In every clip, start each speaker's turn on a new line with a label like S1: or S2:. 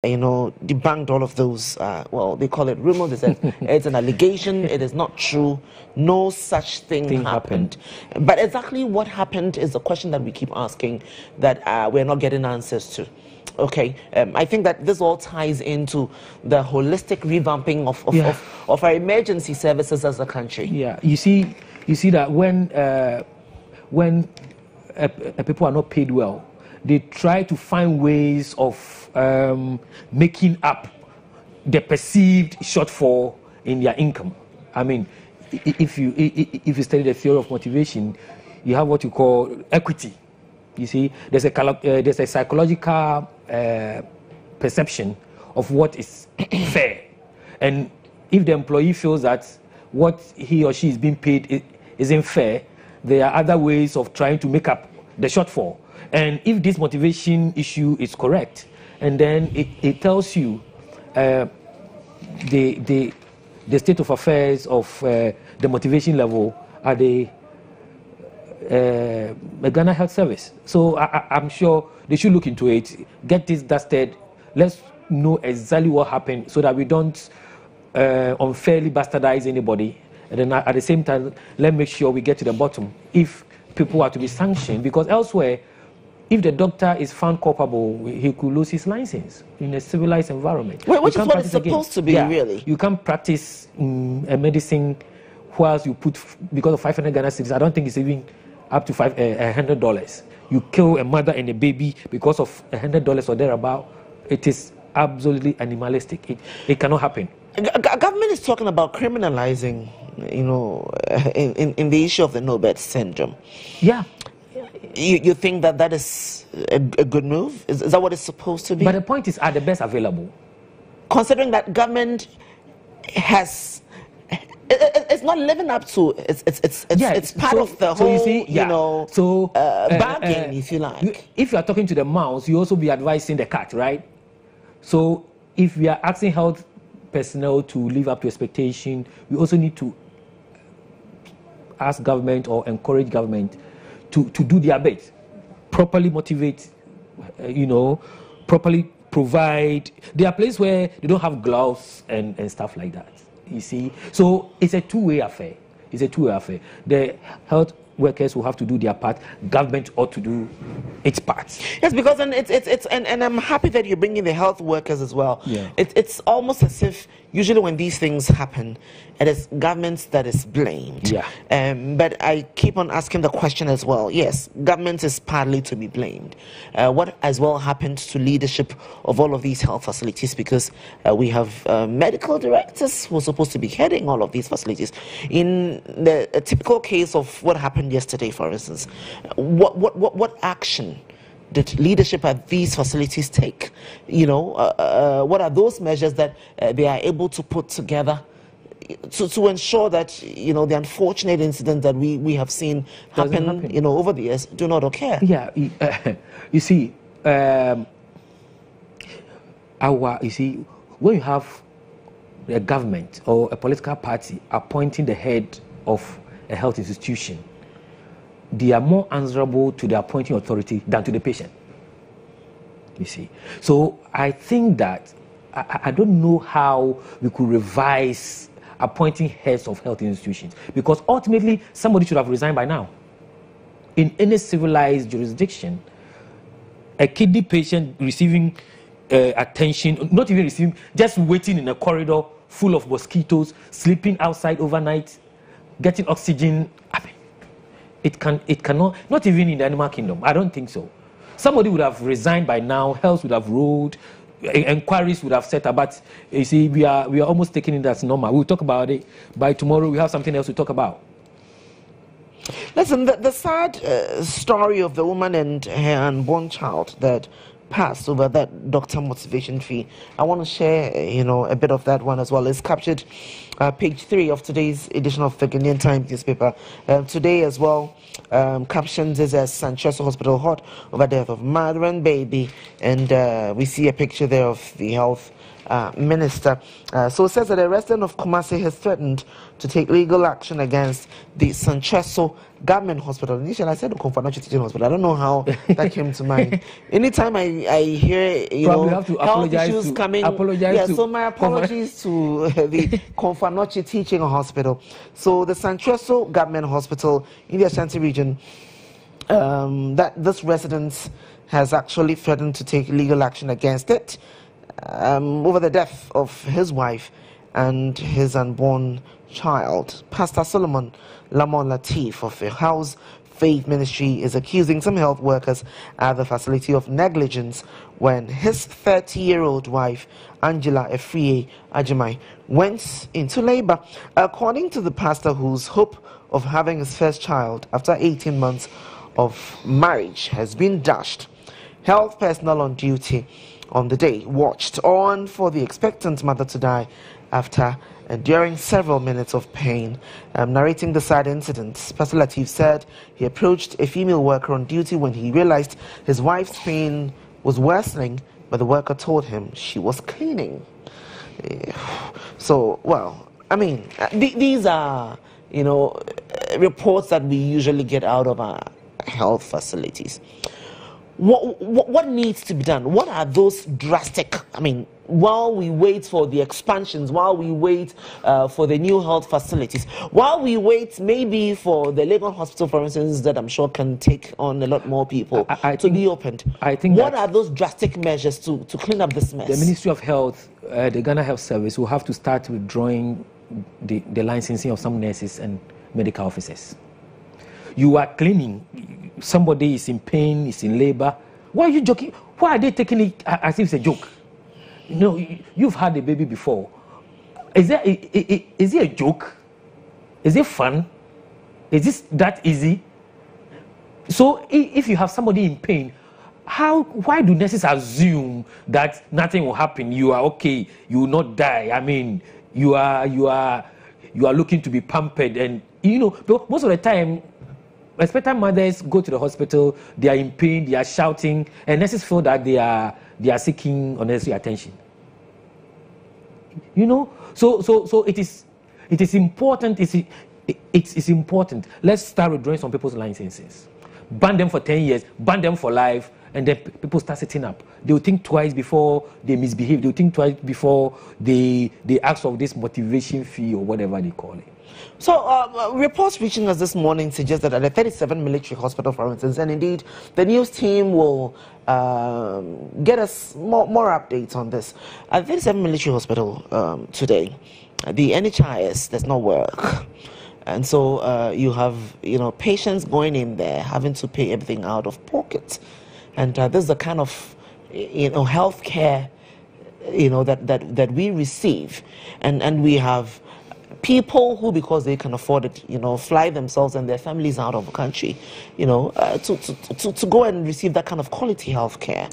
S1: debunked all of those, well, they call it rumors. They said it's an allegation, it is not true, no such thing happened. But exactly what happened is the question that we keep asking that we're not getting answers to. Okay, I think that this all ties into the holistic revamping of our emergency services as a country.
S2: Yeah, you see that when people are not paid well, they try to find ways of making up the perceived shortfall in their income. I mean, if you study the theory of motivation, you have what you call equity. You see, there's a psychological perception of what is fair, and if the employee feels that what he or she is being paid isn't fair, there are other ways of trying to make up the shortfall. And if this motivation issue is correct, and then it tells you the state of affairs of the motivation level at the Ghana Health Service. So I'm sure they should look into it, get this dusted, let's know exactly what happened so that we don't unfairly bastardize anybody. And then at the same time, let's make sure we get to the bottom if people are to be sanctioned, because elsewhere, if the doctor is found culpable, he could lose his license in a civilized environment.
S1: Well, which is what it's supposed to be, really.
S2: You can't practice a medicine whilst you put, because of 500 Ghana cedis, I don't think it's even up to $100. You kill a mother and a baby because of $100 or thereabout. It is absolutely animalistic. It cannot happen.
S1: Government is talking about criminalizing, in the issue of the no-bed syndrome.
S2: Yeah.
S1: You think that is a good move? Is that what it's supposed to be?
S2: But the point is, are the best available?
S1: Considering that government it's not living up to it's part of the whole bargain, if you like.
S2: If you are talking to the mouse, you also be advising the cat, right? So if we are asking health personnel to live up to expectation, we also need to ask government or encourage government to do their bit, properly motivate, properly provide. There are places where they don't have gloves and stuff like that, you see. So it's a two-way affair. The health workers will have to do their part. Government ought to do its part.
S1: Yes, because and I'm happy that you're bringing the health workers as well.
S2: Yeah.
S1: It's almost as if usually when these things happen, it is government that is blamed.
S2: Yeah.
S1: But I keep on asking the question as well. Yes, government is partly to be blamed. What as well happened to leadership of all of these health facilities? Because we have medical directors who are supposed to be heading all of these facilities. In the typical case of what happened yesterday, for instance, what action did leadership at these facilities take? What are those measures that they are able to put together to ensure that the unfortunate incidents that we have seen happen over the years do not occur?
S2: Yeah, you see, when you have a government or a political party appointing the head of a health institution, they are more answerable to the appointing authority than to the patient. You see, so I think that I don't know how we could revise appointing heads of health institutions, because ultimately somebody should have resigned by now. In any civilized jurisdiction, a kidney patient receiving attention, not even receiving, just waiting in a corridor full of mosquitoes, sleeping outside overnight, getting oxygen. I mean, it cannot, not even in the animal kingdom. I don't think so. Somebody would have resigned by now, health would have rolled, inquiries would have set up, but you see, we are almost taking it as normal. We'll talk about it. By tomorrow, we have something else to talk about.
S1: Listen, the sad story of the woman and her unborn child that passed over that doctor motivation fee, I want to share, a bit of that one as well. It's captured page 3 of today's edition of the Ghanaian Times newspaper. Today as well, captions is as Sanchez Hospital hot over death of mother and baby, and we see a picture there of the health Minister. So it says that a resident of Kumasi has threatened to take legal action against the Sancheso Government Hospital. Initially, I said the Konfanochi Teaching Hospital. I don't know how that came to mind. Anytime I hear
S2: Probably have to
S1: health issues coming, so my apologies to the Konfanochi Teaching Hospital. So the Sancheso Government Hospital in the Ashanti region, that this resident has actually threatened to take legal action against it over the death of his wife and his unborn child. Pastor Solomon Lamon Latif of the House Faith Ministry is accusing some health workers at the facility of negligence when his 30-year-old wife, Angela Efrie Ajimai, went into labor. According to the pastor, whose hope of having his first child after 18 months of marriage has been dashed, health personnel on duty on the day watched on for the expectant mother to die after enduring several minutes of pain. Narrating the sad incident, Pastor Latif said he approached a female worker on duty when he realized his wife's pain was worsening, but the worker told him she was cleaning. So, well, I mean, these are, reports that we usually get out of our health facilities. What needs to be done? What are those drastic, while we wait for the expansions, while we wait for the new health facilities, while we wait maybe for the Legon Hospital, for instance, that I'm sure can take on a lot more people to be opened.
S2: I think
S1: what are those drastic measures to clean up this mess?
S2: The Ministry of Health, the Ghana Health Service, will have to start withdrawing the licensing of some nurses and medical officers. You are cleaning. Somebody is in pain, is in labor. Why are you joking? Why are they taking it as if it's a joke? You've had a baby before. Is it a joke? Is it fun? Is this that easy? So if you have somebody in pain, why do nurses assume that nothing will happen? You are okay. You will not die. You are looking to be pampered, and but most of the time, expectant mothers go to the hospital, they are in pain, they are shouting, and nurses feel that they are seeking unnecessary attention. So it is important. It's important. Let's start withdrawing some people's licenses, ban them for 10 years, ban them for life, and then people start sitting up. They will think twice before they misbehave. They will think twice before they ask for this motivation fee or whatever they call it.
S1: So, reports reaching us this morning suggest that at the 37 military hospital, for instance, and indeed the news team will get us more updates on this. At the 37 military hospital today, the NHIS does not work. And so you have, patients going in there having to pay everything out of pocket. And this is the kind of, health care, that we receive. And we have people who, because they can afford it, fly themselves and their families out of the country, to go and receive that kind of quality health care.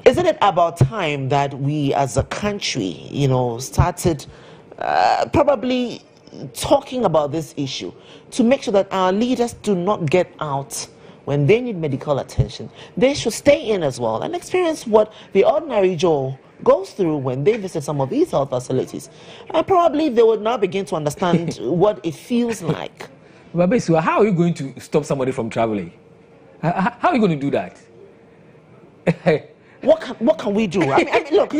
S1: Isn't it about time that we as a country, started probably talking about this issue to make sure that our leaders do not get out when they need medical attention? They should stay in as well and experience what the ordinary Joe goes through when they visit some of these health facilities. And probably they would now begin to understand what it feels like.
S2: But basically, how are you going to stop somebody from traveling? How are you going to do that?
S1: What can we do? Look.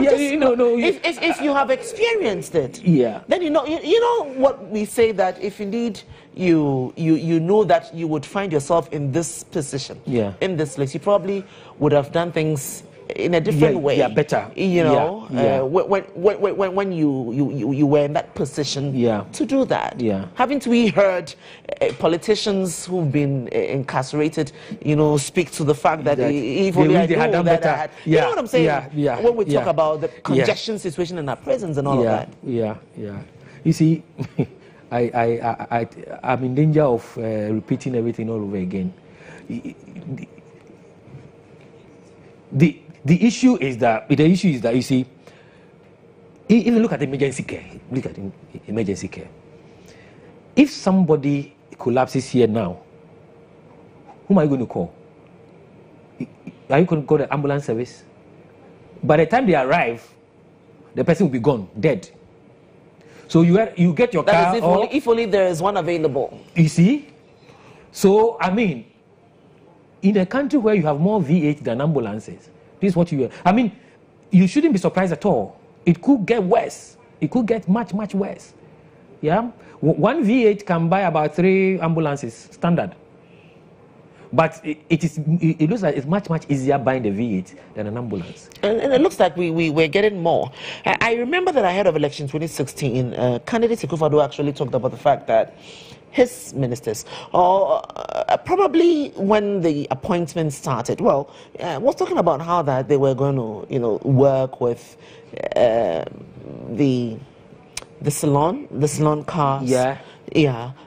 S1: If you have experienced it, then you know what we say, that if indeed you know that you would find yourself in this position, in this place, you probably would have done things in a different way.
S2: Better.
S1: When you were in that position to do that. Haven't we heard politicians who've been incarcerated, speak to the fact that if only I had done better. You know what I'm saying? When we talk about the congestion situation in our prisons and all of that.
S2: You see, I'm in danger of repeating everything all over again. The issue is that you see, even look at emergency care. Look at emergency care. If somebody collapses here now, whom are you going to call? Are you going to call the ambulance service? By the time they arrive, the person will be gone, dead. So you get your
S1: That
S2: car.
S1: is if only there is one available.
S2: You see? So, I mean, in a country where you have more V8 than ambulances, this is what you shouldn't be surprised at all. It could get worse. It could get much, much worse. Yeah? One V8 can buy about 3 ambulances, standard. But it looks like it's much, much easier buying the V8 than an ambulance.
S1: And it looks like we're getting more. I remember that ahead of election 2016, candidate Akufo-Addo actually talked about the fact that his ministers, or probably when the appointment started, was talking about how that they were going to, work with the salon cars.
S2: Yeah.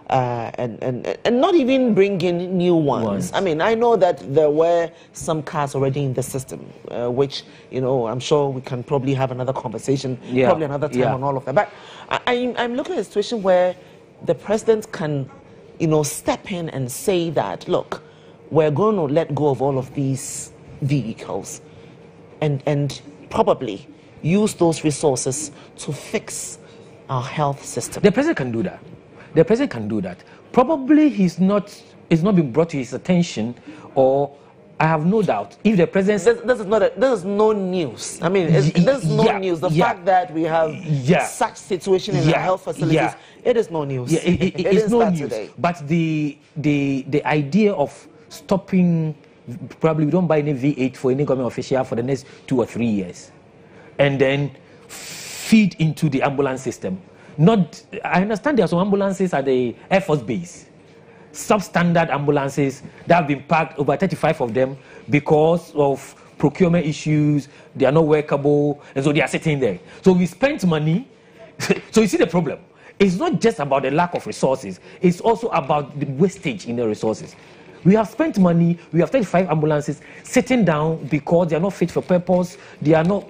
S1: And not even bring in new ones. I mean, I know that there were some cars already in the system, which, I'm sure we can probably have another conversation, probably another time on all of that. But I'm looking at a situation where the president can, step in and say that, look, we're going to let go of all of these vehicles and probably use those resources to fix our health system.
S2: The president can do that. The president can do that. Probably it's not been brought to his attention, or I have no doubt if the president.
S1: This is no news. I mean, this is no news. The fact that we have such situation in our health facilities, it is no news.
S2: Yeah, it's no news.
S1: Today.
S2: But the idea of stopping, probably we don't buy any V8 for any government official for the next 2 or 3 years, and then feed into the ambulance system. I understand there are some ambulances at the Air Force Base, substandard ambulances that have been parked, over 35 of them, because of procurement issues. They are not workable, and so they are sitting there. So we spent money. So you see the problem. It's not just about the lack of resources. It's also about the wastage in the resources. We have spent money. We have 35 ambulances sitting down because they are not fit for purpose. They are not,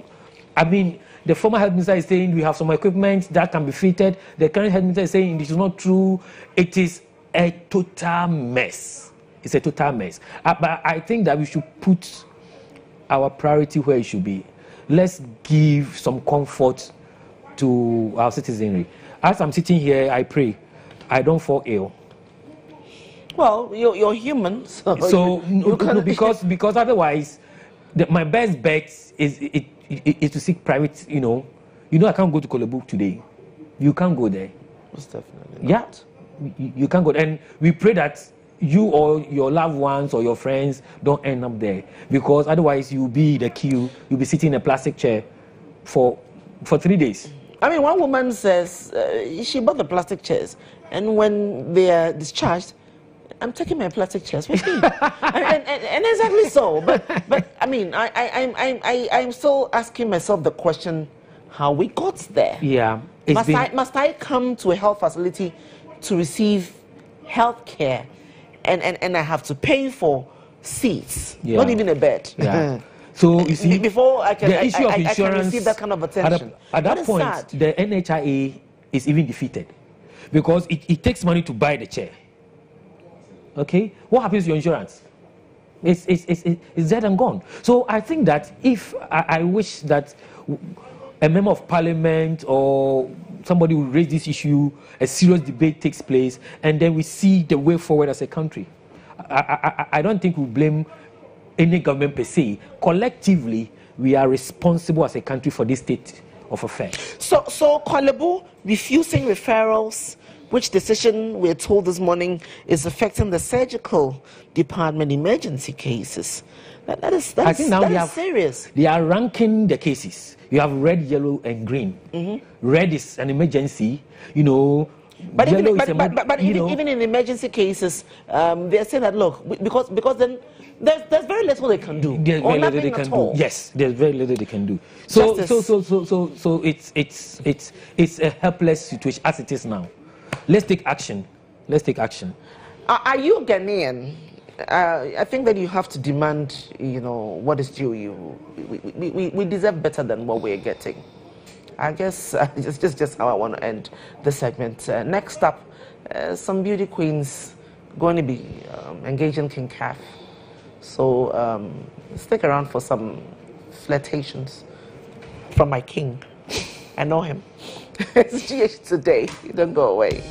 S2: the former health minister is saying we have some equipment that can be fitted. The current health minister is saying this is not true. It is a total mess. It's a total mess. But I think that we should put our priority where it should be. Let's give some comfort to our citizenry. As I'm sitting here, I pray I don't fall ill.
S1: Well, you're human, so
S2: because otherwise, my best bet is to seek private. I can't go to Kolebu today. You can't go there.
S1: Most definitely not.
S2: You can't go there. And we pray that you or your loved ones or your friends don't end up there, because otherwise you'll be in the queue. You'll be sitting in a plastic chair for 3 days.
S1: I mean, one woman says she bought the plastic chairs, and when they are discharged, I'm taking my plastic chairs with me. and exactly so. But I mean, I'm still asking myself the question, how we got there.
S2: Yeah.
S1: Must I come to a health facility to receive health care, and I have to pay for seats, not even a bed?
S2: Yeah. So you see,
S1: before I can,
S2: the issue of insurance,
S1: I can receive that kind of attention.
S2: At that point, sad. The NHIA is even defeated, because it takes money to buy the chair. Okay, what happens to your insurance? It's dead and gone. So I think that if I wish that a member of parliament or somebody will raise this issue, a serious debate takes place, and then we see the way forward as a country. I don't think we blame any government per se. Collectively, we are responsible as a country for this state of affairs.
S1: So Kolebu refusing referrals, which decision we're told this morning is affecting the surgical department emergency cases. That is serious.
S2: They are ranking the cases. You have red, yellow, and green. Mm-hmm. Red is an emergency,
S1: But even in emergency cases, they're saying that, look, because then there's very little they can do.
S2: There's very little they can do. Yes, there's very little they can do. So it's a helpless situation as it is now. Let's take action.
S1: Are you Ghanaian? I think that you have to demand, what is due you. We deserve better than what we're getting. I guess it's just how I want to end the segment. Next up, some beauty queens going to be engaging King Calf. So stick around for some flirtations from my king. I know him. It's GH today. You don't go away.